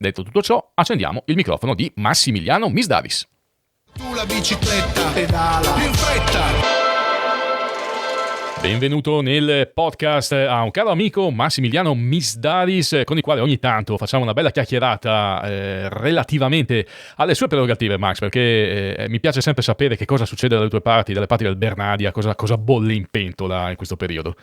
Detto tutto ciò, accendiamo il microfono di Massimiliano Misdavis. Tu la bicicletta pedala più in fretta. Benvenuto nel podcast a un caro amico Massimiliano Misdavis, con il quale ogni tanto facciamo una bella chiacchierata relativamente alle sue prerogative, Max, perché mi piace sempre sapere che cosa succede dalle tue parti, dalle parti del Bernardia, cosa bolle in pentola in questo periodo.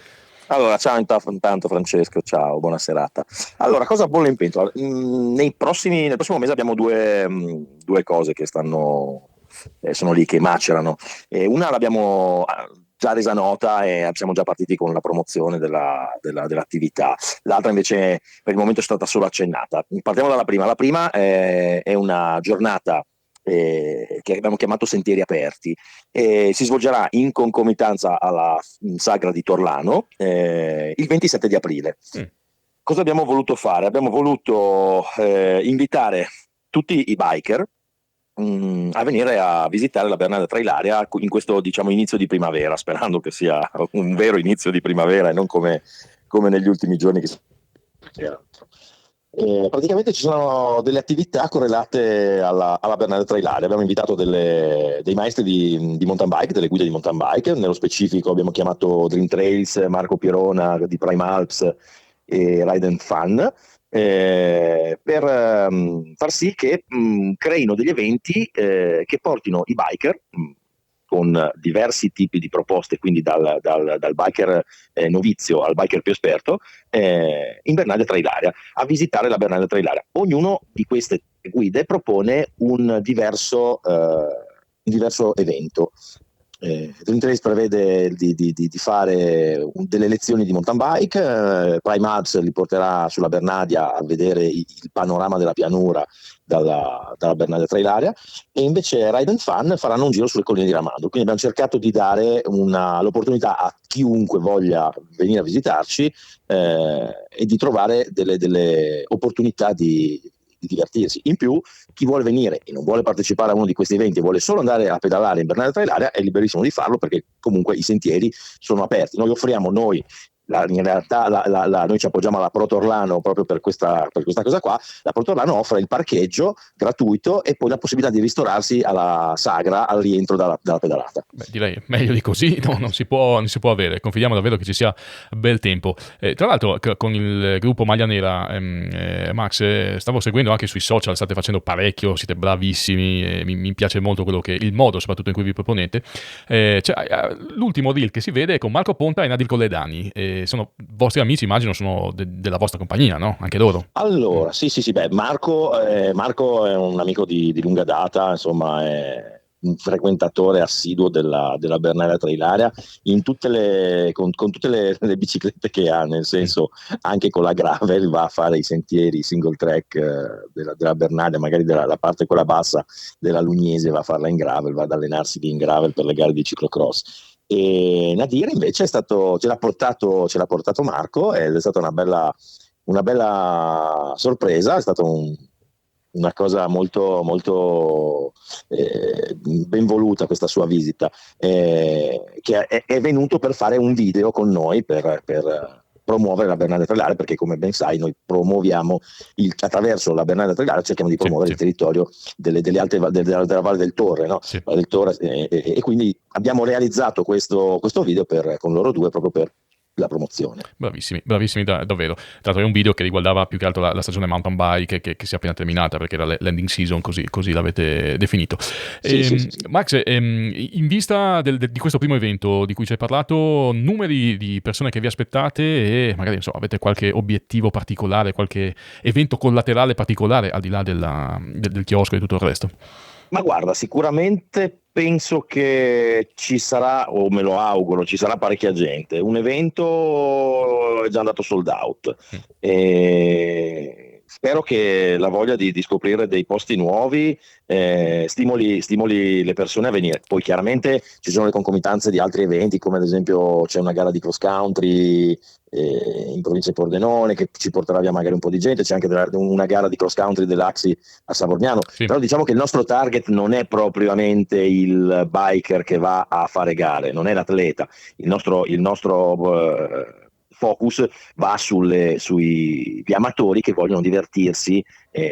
Allora, ciao intanto Francesco, ciao, buona serata. Allora, cosa bolle in pentola? Nel prossimo mese abbiamo due cose che sono lì, che macerano. Una l'abbiamo già resa nota e siamo già partiti con la promozione dell'attività. L'altra invece per il momento è stata solo accennata. Partiamo dalla prima. La prima è una giornata che abbiamo chiamato Sentieri Aperti. Si svolgerà in concomitanza alla sagra di Torlano il 27 di aprile. Cosa abbiamo voluto fare? Abbiamo voluto invitare tutti i biker a venire a visitare la Bernarda Trail Area in questo, diciamo, inizio di primavera, sperando che sia un vero inizio di primavera e non come negli ultimi giorni che praticamente ci sono delle attività correlate alla Bernarda Trail Area. Abbiamo invitato dei maestri di mountain bike, delle guide di mountain bike. Nello specifico abbiamo chiamato Dream Trails, Marco Pierona di Prime Alps e Ride and Fun, per far sì che creino degli eventi che portino i biker con diversi tipi di proposte, quindi dal biker novizio al biker più esperto, in Bernardia Trail Area, a visitare la Bernardia Trail Area. Ognuno di queste guide propone un diverso evento. Dream Trails prevede di fare delle lezioni di mountain bike, Prime Alps li porterà sulla Bernardia a vedere il panorama della pianura dalla Bernardia Trail Area, e invece Ride and Fun faranno un giro sulle colline di Ramado. Quindi abbiamo cercato di dare l'opportunità a chiunque voglia venire a visitarci e di trovare delle opportunità di divertirsi. In più, chi vuole venire e non vuole partecipare a uno di questi eventi e vuole solo andare a pedalare in Bernardia Trail Area è liberissimo di farlo, perché comunque i sentieri sono aperti. Noi offriamo, in realtà noi ci appoggiamo alla Pro Torlano proprio per questa cosa qua. La Pro Torlano offre il parcheggio gratuito e poi la possibilità di ristorarsi alla sagra al rientro dalla pedalata. Beh, direi meglio di così non si può avere. Confidiamo davvero che ci sia bel tempo. Tra l'altro con il gruppo Maglia Nera, Max, stavo seguendo anche sui social, state facendo parecchio, siete bravissimi, mi piace molto il modo soprattutto in cui vi proponete. L'ultimo reel che si vede è con Marco Ponta e Nadir Colledani. Sono vostri amici, immagino, sono della vostra compagnia, no? Anche loro. Allora, sì, beh, Marco è un amico di lunga data, insomma, è un frequentatore assiduo della Bernardia Trail Area con tutte le biciclette che ha, nel senso, anche con la gravel va a fare i sentieri single track della Bernardia, magari la parte quella bassa della Lugnese va a farla in gravel, va ad allenarsi lì in gravel per le gare di ciclocross. E Nadir invece ce l'ha portato Marco, ed è stata una bella sorpresa, è stata una cosa molto molto ben voluta questa sua visita, che è venuto per fare un video con noi per promuovere la Bernardia Trail Area, perché come ben sai noi promuoviamo attraverso la Bernardia Trail Area cerchiamo di promuovere il territorio della Valle del Torre, no? Sì. Valle del Torre, e quindi abbiamo realizzato questo video con loro due proprio per la promozione. Bravissimi davvero. Tra l'altro è un video che riguardava più che altro la stagione mountain bike che si è appena terminata, perché era l'ending season, così l'avete definito. Sì. Max, in vista di questo primo evento di cui ci hai parlato, numeri di persone che vi aspettate e magari avete qualche obiettivo particolare, qualche evento collaterale particolare al di là del chiosco e tutto il resto? Ma guarda, sicuramente penso che ci sarà, o me lo auguro, ci sarà parecchia gente. Un evento è già andato sold out. E spero che la voglia di scoprire dei posti nuovi stimoli le persone a venire. Poi chiaramente ci sono le concomitanze di altri eventi, come ad esempio c'è una gara di cross country in provincia di Pordenone che ci porterà via magari un po' di gente, c'è anche una gara di cross country dell'Axi a Savorniano, sì. Però diciamo che il nostro target non è propriamente il biker che va a fare gare, non è l'atleta, il nostro focus va sugli amatori che vogliono divertirsi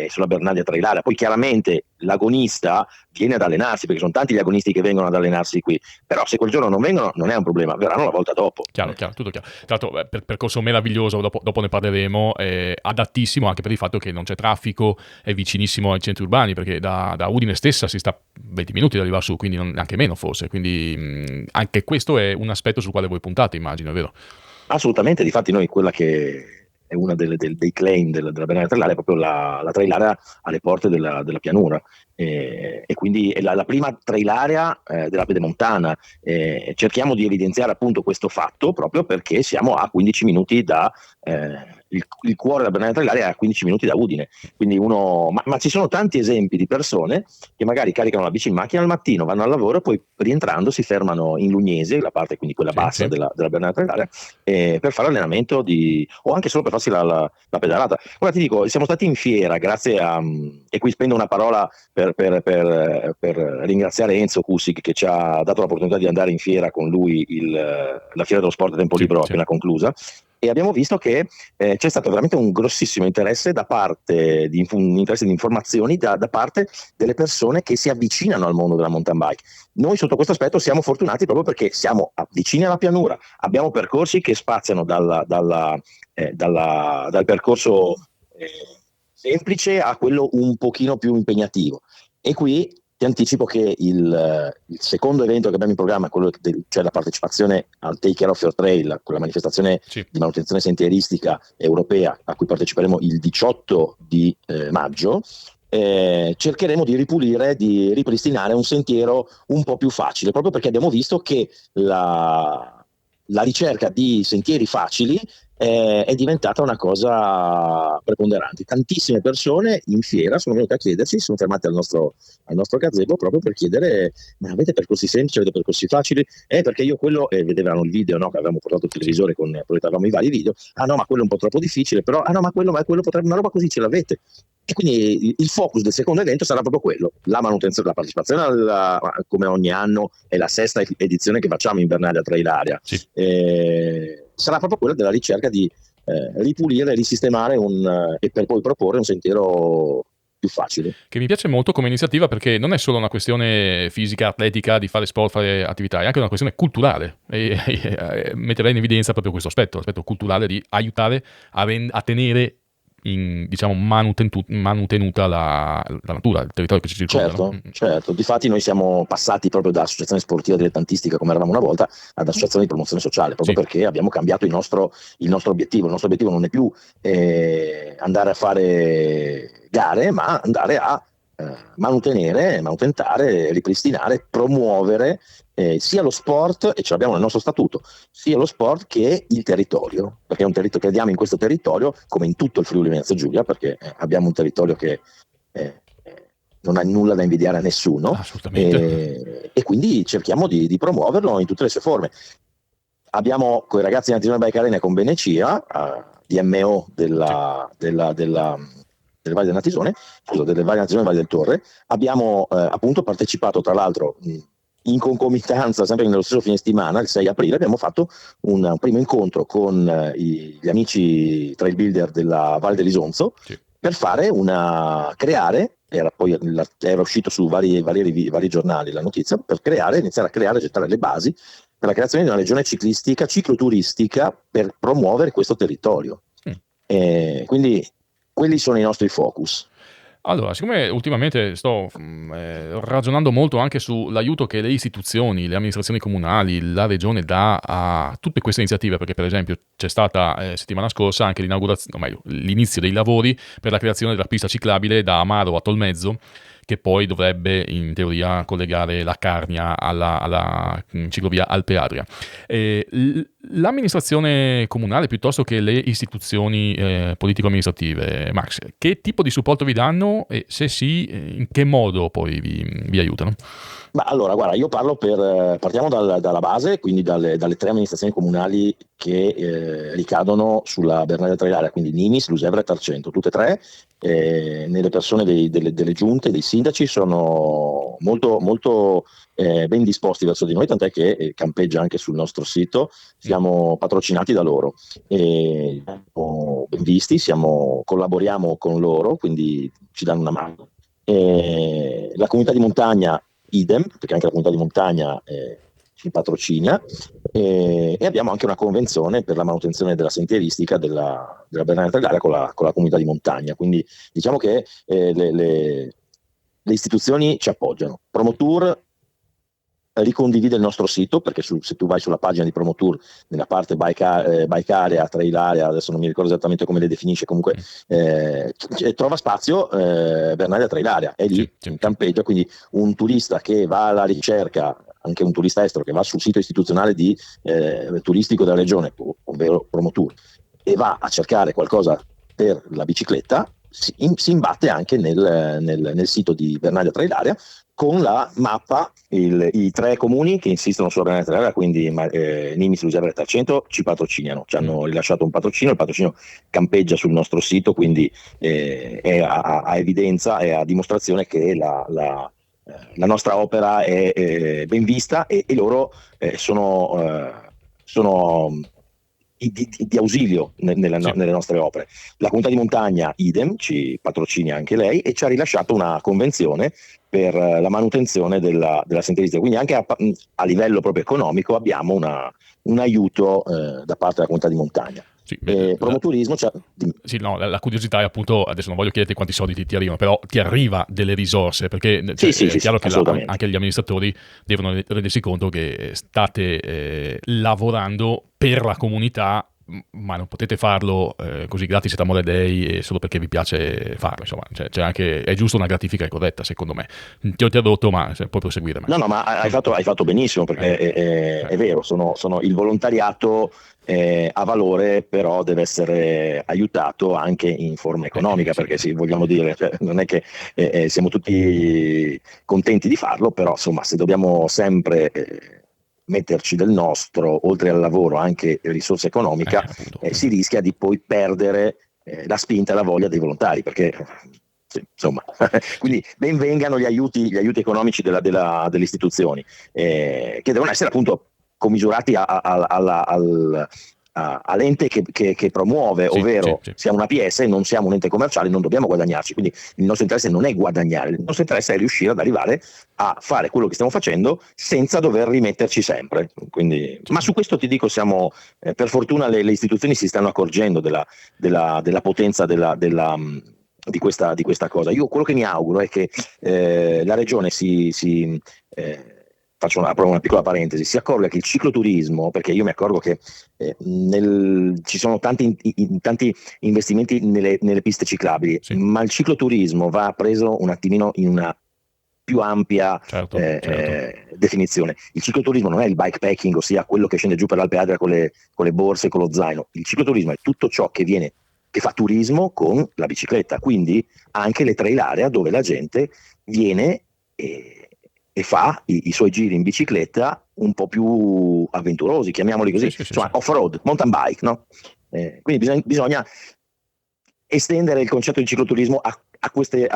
sulla Bernardia Trailaria. Poi chiaramente l'agonista viene ad allenarsi, perché sono tanti gli agonisti che vengono ad allenarsi qui, però se quel giorno non vengono non è un problema, verranno la volta dopo. Chiaro, tutto chiaro. Tra l'altro, percorso meraviglioso, dopo ne parleremo, adattissimo anche per il fatto che non c'è traffico, è vicinissimo ai centri urbani, perché da Udine stessa si sta 20 minuti ad arrivare su, quindi anche meno forse, quindi anche questo è un aspetto sul quale voi puntate, immagino, è vero? Assolutamente, difatti noi quella che è una dei claim della Bernardia Trailaria è proprio la trailaria alle porte della pianura, e quindi è la prima trailaria della Pedemontana. Cerchiamo di evidenziare appunto questo fatto proprio perché siamo a 15 minuti da il cuore della Bernardia Trailaria è a 15 minuti da Udine, quindi ma ci sono tanti esempi di persone che magari caricano la bici in macchina al mattino, vanno al lavoro e poi rientrando si fermano in Lugnese, la parte quindi quella bassa della Bernardia Trailaria, per fare allenamento o anche solo per farsi la pedalata. Ora ti dico, siamo stati in fiera grazie a, e qui spendo una parola per ringraziare Enzo Cusic che ci ha dato l'opportunità di andare in fiera con lui, la fiera dello sport a tempo libero appena conclusa, e abbiamo visto che c'è stato veramente un grossissimo interesse da parte un interesse di informazioni da parte delle persone che si avvicinano al mondo della mountain bike. Noi sotto questo aspetto siamo fortunati proprio perché siamo vicini alla pianura, abbiamo percorsi che spaziano dal percorso semplice a quello un pochino più impegnativo, e qui ti anticipo che il secondo evento che abbiamo in programma è quello cioè la partecipazione al Take Care of Your Trail, quella manifestazione di manutenzione sentieristica europea a cui parteciperemo il 18 di maggio. Cercheremo di ripulire, di ripristinare un sentiero un po' più facile, proprio perché abbiamo visto che la ricerca di sentieri facili è diventata una cosa preponderante. Tantissime persone in fiera sono venute a chiederci, sono fermate al nostro gazebo proprio per chiedere: ma avete percorsi semplici, avete percorsi facili? Perché io quello, vedevano il video, no, che avevamo portato il televisore, proiettavamo i vari video, no, ma quello è un po' troppo difficile, però no, ma quello potrebbe, una roba così ce l'avete. E quindi il focus del secondo evento sarà proprio quello, la manutenzione, la partecipazione come ogni anno, è la 6ª edizione che facciamo in Bernardia Trailaria. Sarà proprio quella della ricerca di ripulire, risistemare e per poi proporre un sentiero più facile. Che mi piace molto come iniziativa, perché non è solo una questione fisica, atletica, di fare sport, fare attività, è anche una questione culturale, e metterei in evidenza proprio questo l'aspetto culturale di aiutare a tenere diciamo manutenuta la natura, il territorio che ci circonda. Certo. Difatti noi siamo passati proprio da associazione sportiva dilettantistica come eravamo una volta ad associazione di promozione sociale, proprio perché abbiamo cambiato il nostro obiettivo. Il nostro obiettivo non è più andare a fare gare, ma andare a manutentare, ripristinare, promuovere sia lo sport, e ce l'abbiamo nel nostro statuto, sia lo sport che il territorio, perché è un territorio, crediamo in questo territorio come in tutto il Friuli Venezia Giulia, perché abbiamo un territorio che non ha nulla da invidiare a nessuno, e quindi cerchiamo di promuoverlo in tutte le sue forme. Abbiamo con i ragazzi di Nazionale Bike Arena, con Benecia, DMO delle Valli del Natisone, delle Valli Natisone e Valli del Torre, abbiamo appunto partecipato, tra l'altro in concomitanza, sempre nello stesso fine settimana, il 6 aprile, abbiamo fatto un primo incontro con gli amici trail builder della Valle dell'Isonzo, per creare, era uscito su vari giornali la notizia, per iniziare a creare, gettare le basi per la creazione di una regione cicloturistica per promuovere questo territorio. Quindi quelli sono i nostri focus. Allora, siccome ultimamente sto ragionando molto anche sull'aiuto che le istituzioni, le amministrazioni comunali, la regione dà a tutte queste iniziative, perché per esempio c'è stata settimana scorsa anche l'inizio dei lavori per la creazione della pista ciclabile da Amaro a Tolmezzo, che poi dovrebbe in teoria collegare la Carnia alla ciclovia Alpe Adria. L'amministrazione comunale piuttosto che le istituzioni politico-amministrative, Max, che tipo di supporto vi danno, e se sì, in che modo poi vi aiutano? Ma allora, guarda, io partiamo dalla base, quindi dalle 3 amministrazioni comunali che ricadono sulla Bernardia Trailaria, quindi Nimis, Lusevre e Tarcento, tutte e 3. Nelle persone delle giunte, dei sindaci, sono molto, molto ben disposti verso di noi, tant'è che campeggia anche sul nostro sito, siamo patrocinati da loro, siamo ben visti, collaboriamo con loro, quindi ci danno una mano. La comunità di montagna idem, perché anche la comunità di montagna ci patrocina, e abbiamo anche una convenzione per la manutenzione della sentieristica della Bernarda Trail Area con la comunità di montagna, quindi diciamo che le istituzioni ci appoggiano. Promotour ricondivide il nostro sito, perché se tu vai sulla pagina di Promotour, nella parte bike area, trail area, adesso non mi ricordo esattamente come le definisce, comunque trova spazio Bernarda Trail Area, è lì in campeggio, quindi un turista che va alla ricerca, anche un turista estero che va sul sito istituzionale turistico della regione, ovvero Promotour, e va a cercare qualcosa per la bicicletta, si imbatte anche nel sito di Bernarda Trail Area con la mappa. I 3 comuni che insistono sulla Bernarda Trail Area, quindi Nimis, Ruggero e Tarcento, ci patrocinano, ci hanno rilasciato un patrocinio, il patrocinio campeggia sul nostro sito, quindi è a evidenza e a dimostrazione che la nostra opera è ben vista, e loro sono di ausilio nelle nostre opere. La comunità di montagna idem, ci patrocina anche lei e ci ha rilasciato una convenzione per la manutenzione della sentieristica, quindi anche a livello proprio economico abbiamo un aiuto da parte della comunità di montagna. Sì, Promoturismo, la curiosità è appunto, adesso non voglio chiederti quanti soldi ti arrivano, però ti arriva delle risorse, perché è chiaro che anche gli amministratori devono rendersi conto che state lavorando per la comunità, ma non potete farlo così gratis et amore Dei solo perché vi piace farlo, insomma, c'è anche, è giusto una gratifica corretta, secondo me. Ti ho interrotto, ma puoi proseguire. No, ma hai fatto benissimo, perché è vero, sono il volontariato ha valore, però deve essere aiutato anche in forma economica, perché sì, vogliamo dire, non è che siamo tutti contenti di farlo, però insomma, se dobbiamo sempre metterci del nostro, oltre al lavoro anche risorsa economica, si rischia di poi perdere la spinta e la voglia dei volontari, perché insomma, quindi ben vengano gli aiuti economici delle istituzioni, che devono essere appunto commisurati all'ente che promuove, ovvero siamo una PS, non siamo un ente commerciale, non dobbiamo guadagnarci, quindi il nostro interesse non è guadagnare, il nostro interesse è riuscire ad arrivare a fare quello che stiamo facendo senza dover rimetterci sempre. Quindi, ma su questo ti dico, siamo per fortuna le istituzioni si stanno accorgendo della potenza di questa cosa. Io quello che mi auguro è che la regione apro una piccola parentesi, si accorga che il cicloturismo, perché io mi accorgo che ci sono tanti investimenti nelle piste ciclabili, ma il cicloturismo va preso un attimino in una più ampia definizione. Il cicloturismo non è il bikepacking, ossia quello che scende giù per l'Alpe Adria con le borse e con lo zaino. Il cicloturismo è tutto ciò che fa turismo con la bicicletta, quindi anche le trail area dove la gente viene e fa i suoi giri in bicicletta un po' più avventurosi, chiamiamoli così, insomma off-road, mountain bike, no? Quindi bisogna estendere il concetto di cicloturismo a queste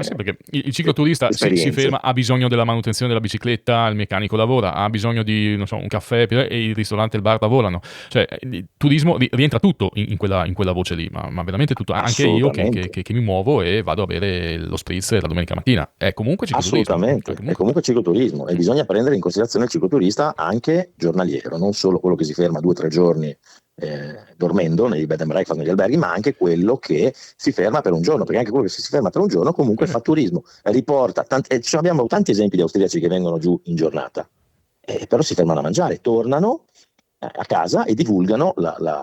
sì, perché il cicloturista si ferma, ha bisogno della manutenzione della bicicletta, il meccanico lavora, ha bisogno di un caffè e il ristorante e il bar lavorano, cioè il turismo rientra tutto in quella voce lì, ma veramente tutto, anche io che mi muovo e vado a bere lo spritz la domenica mattina, è comunque cicloturismo. Assolutamente, è comunque cicloturismo, e bisogna prendere in considerazione il cicloturista anche giornaliero, non solo quello che si ferma 2 o 3 giorni dormendo nei bed and breakfast, negli alberghi, ma anche quello che si ferma per un giorno, perché anche quello che si ferma per un giorno comunque fa turismo, riporta abbiamo tanti esempi di austriaci che vengono giù in giornata, però si fermano a mangiare, tornano a casa e divulgano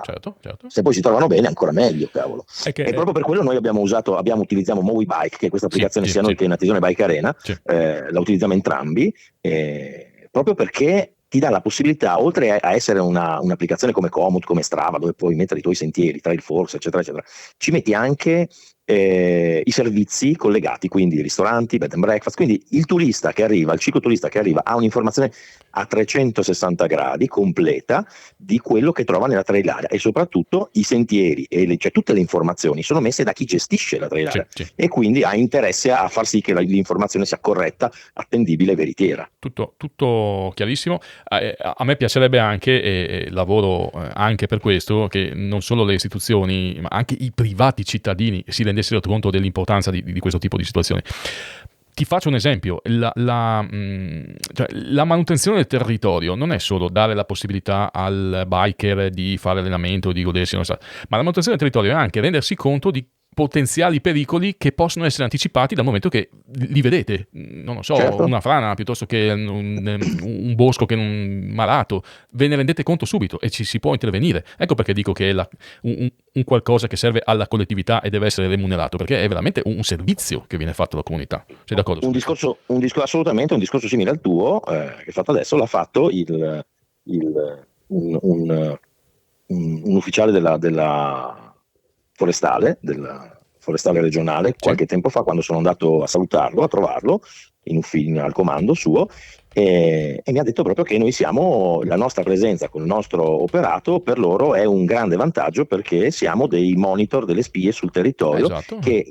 certo. Se poi si trovano bene, ancora meglio, cavolo. E proprio per quello noi utilizziamo MobiBike, che è questa applicazione sia noi che Nazione Bike Arena, la utilizziamo entrambi, proprio perché ti dà la possibilità, oltre a essere un'applicazione come Komoot, come Strava, dove puoi mettere i tuoi sentieri, Trailforce, eccetera, eccetera, ci metti anche i servizi collegati, quindi ristoranti, bed and breakfast, quindi il turista che arriva, il cicloturista che arriva ha un'informazione a 360 gradi completa di quello che trova nella trail area, e soprattutto i sentieri cioè tutte le informazioni sono messe da chi gestisce la trail area, Sì. e quindi ha interesse a far sì che l'informazione sia corretta, attendibile e veritiera. Tutto chiarissimo. A me piacerebbe anche, e lavoro anche per questo, che non solo le istituzioni ma anche i privati cittadini si rendessero conto dell'importanza di questo tipo di situazioni. Ti faccio un esempio: cioè, la manutenzione del territorio non è solo dare la possibilità al biker di fare allenamento, di godersi, ma la manutenzione del territorio è anche rendersi conto di potenziali pericoli che possono essere anticipati dal momento che li vedete, non lo so, Certo. una frana piuttosto che un bosco che un malato, ve ne rendete conto subito e ci si può intervenire. Ecco perché dico che è un qualcosa che serve alla collettività e deve essere remunerato, perché è veramente un servizio che viene fatto alla comunità. Sei d'accordo? Assolutamente un discorso simile al tuo, che hai fatto adesso, l'ha fatto un ufficiale della forestale regionale qualche tempo fa, quando sono andato a salutarlo, a trovarlo al comando suo, e mi ha detto proprio che la nostra presenza con il nostro operato per loro è un grande vantaggio, perché siamo dei monitor, delle spie sul territorio, esatto, che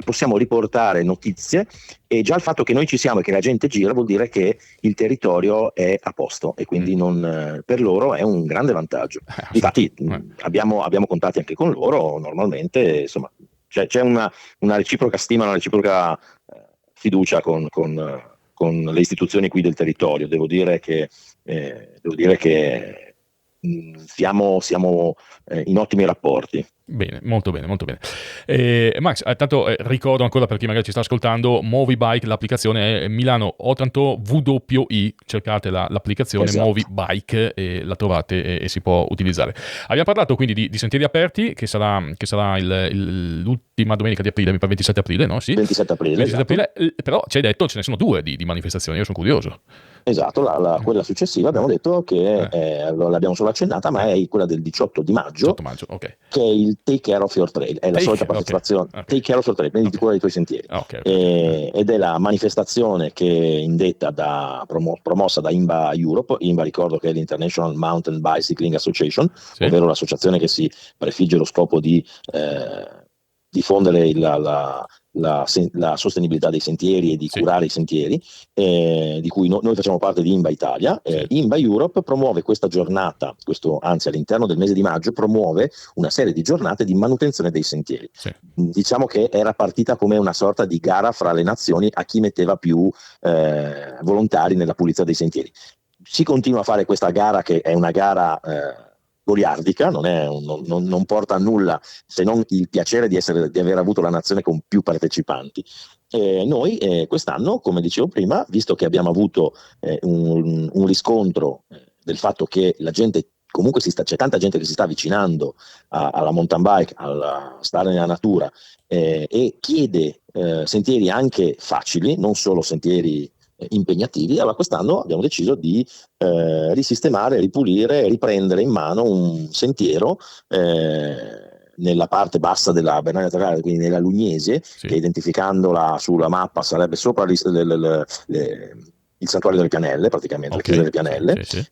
possiamo riportare notizie, e già il fatto che noi ci siamo e che la gente gira vuol dire che il territorio è a posto, e quindi per loro è un grande vantaggio. Infatti abbiamo contatti anche con loro normalmente, insomma c'è una reciproca stima, una reciproca fiducia con le istituzioni qui del territorio. Devo dire che siamo in ottimi rapporti. Bene, molto bene, molto bene. Max, tanto ricordo ancora per chi magari ci sta ascoltando, Movibike, l'applicazione è Milano Otranto WI, cercate l'applicazione, esatto. Movibike, e la trovate e si può utilizzare. Abbiamo parlato quindi di sentieri aperti, che sarà l'ultima domenica di aprile, mi pare 27 aprile, no? Sì? 27 aprile, 27 esatto. aprile, però ci hai detto ce ne sono 2 di manifestazioni, io sono curioso. Esatto, quella successiva abbiamo detto che l'abbiamo solo accennata, ma è quella del 18 di maggio, 18 maggio, ok. che è il Take Care of Your Trail, è la solita partecipazione, okay. Take Care of Your Trail, prendi cura dei tuoi sentieri, ed è la manifestazione che è indetta promossa da IMBA Europe. IMBA, ricordo che è l'International Mountain Bicycling Association, sì, ovvero l'associazione che si prefigge lo scopo di diffondere la sostenibilità dei sentieri e di curare i sentieri, di cui noi facciamo parte di IMBA Italia. IMBA Europe promuove questa giornata, anzi all'interno del mese di maggio promuove una serie di giornate di manutenzione dei sentieri. Sì. Diciamo che era partita come una sorta di gara fra le nazioni a chi metteva più volontari nella pulizia dei sentieri. Si continua a fare questa gara, che è una gara goliardica, non porta a nulla se non il piacere di aver avuto la nazione con più partecipanti. Noi quest'anno, come dicevo prima, visto che abbiamo avuto un riscontro del fatto che la gente, comunque c'è tanta gente che si sta avvicinando alla mountain bike, a stare nella natura, e chiede sentieri anche facili, non solo sentieri impegnativi, allora quest'anno abbiamo deciso di risistemare, ripulire, riprendere in mano un sentiero nella parte bassa della Bernarda Tarare, quindi nella Lugnese, sì, che identificandola sulla mappa sarebbe sopra il santuario delle Pianelle, praticamente, okay, le chiese delle Pianelle, sì.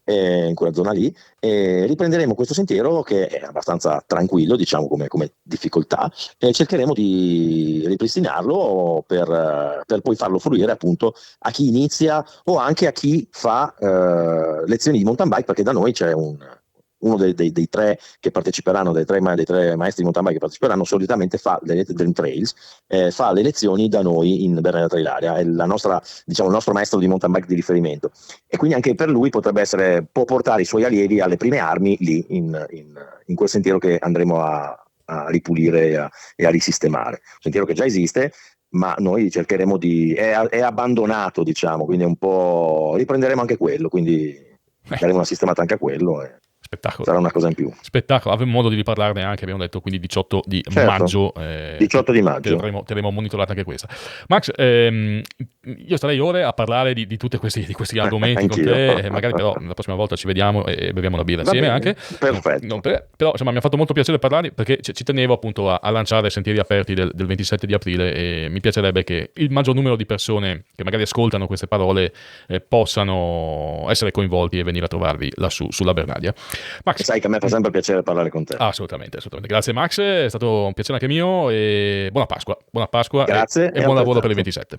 In quella zona lì, e riprenderemo questo sentiero che è abbastanza tranquillo, diciamo, come difficoltà, e cercheremo di ripristinarlo per poi farlo fruire appunto a chi inizia o anche a chi fa lezioni di mountain bike, perché da noi c'è uno dei tre che parteciperanno, dei tre maestri di mountain bike che parteciperanno, solitamente fa le trails, fa le lezioni da noi in Bernarda Trail Area, è il nostro maestro di mountain bike di riferimento, e quindi anche per lui può portare i suoi allievi alle prime armi lì in quel sentiero che andremo a ripulire e a risistemare. Un sentiero che già esiste, ma noi cercheremo è abbandonato, diciamo, quindi un po' riprenderemo anche quello, quindi daremo una sistemata anche a quello. Spettacolo. Sarà una cosa in più. Spettacolo, avremo modo di riparlarne anche, abbiamo detto, quindi 18 di certo, maggio. 18 di maggio. Terremo monitorata anche questa. Max, io starei ore a parlare di tutti questi argomenti con te, magari però la prossima volta ci vediamo e beviamo una birra insieme anche. Perfetto. Però insomma mi ha fatto molto piacere parlarne, perché ci tenevo appunto a lanciare Sentieri Aperti del 27 di aprile, e mi piacerebbe che il maggior numero di persone che magari ascoltano queste parole possano essere coinvolti e venire a trovarvi lassù sulla Bernardia. Max, sai che a me fa sempre piacere parlare con te. Assolutamente. Grazie Max, è stato un piacere anche mio, e buona Pasqua Grazie, e buon lavoro per il 27.